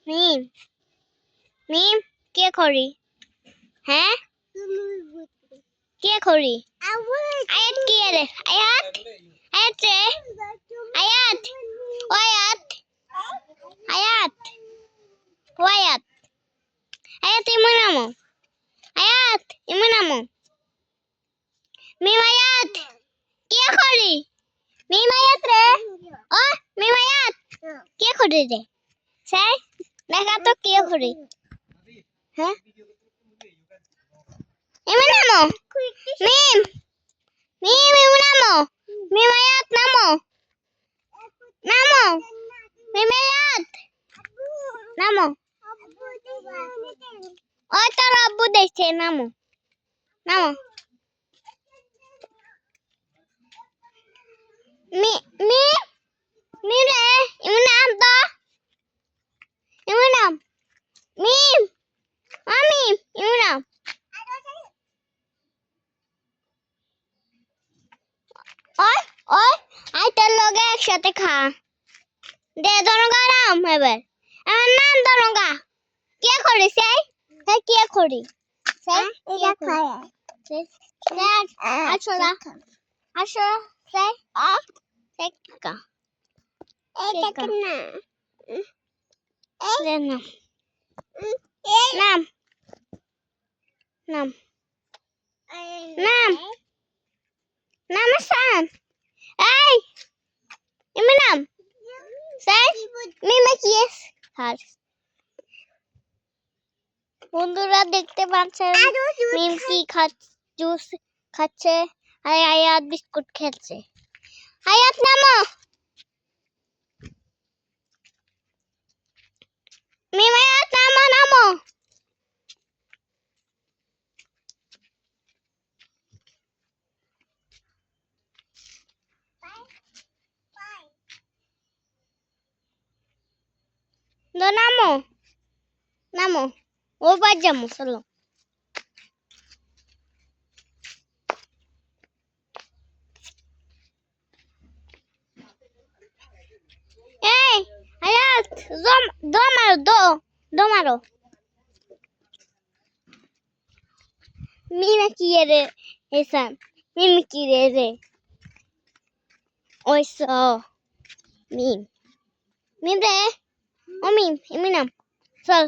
মিম মিম কে করি হ্যাঁ কে করি আয়াত কে রে আয়াত আয়াত রে আয়াত ও আয়াত আয়াত ও আয়াত আয়াত ইমন নামো আয়াত ইমন নামো মিম আয়াত কে করি মিম আয়াত রে ও মিম আয়াত কে করি রে স্যার দেখা তো কে করি হ্যাঁ ইমন নামো মিম মিম ইমন নামো মিম আয়াত নামো নামো মিম আয়াত নামো ও তোর আব্বু দেখছে নামো নামো মি মি মি রে ইমন নাম তো ইমন নাম মিম আমি ইমন নাম ওই ওই আই তোর লগে একসাথে খা দে দনগা নাম এবার আমার নাম দনগা কে করি সেই হ্যাঁ কে করি সেই এটা খায় স্যার আসলা আসো সেই সেই কা এটা কেনা নাম নাম নাম নাম নাম সান এই ইমন নাম স্যার মিমে কি হার বন্ধুরা দেখতে পাচ্ছেন মিম কি জুস খাচ্ছে আর আয়াত বিস্কুট খাচ্ছে আয়াত নামো মিম আয়াত নামো নামো নামো নামো ও বাদ যাবো চলো এই আয়াত দো মারো দো মারো মিমে কি রে এসা মিমে কি রে ওই সো মিম মিম রে ও মিম ইমন নাম চল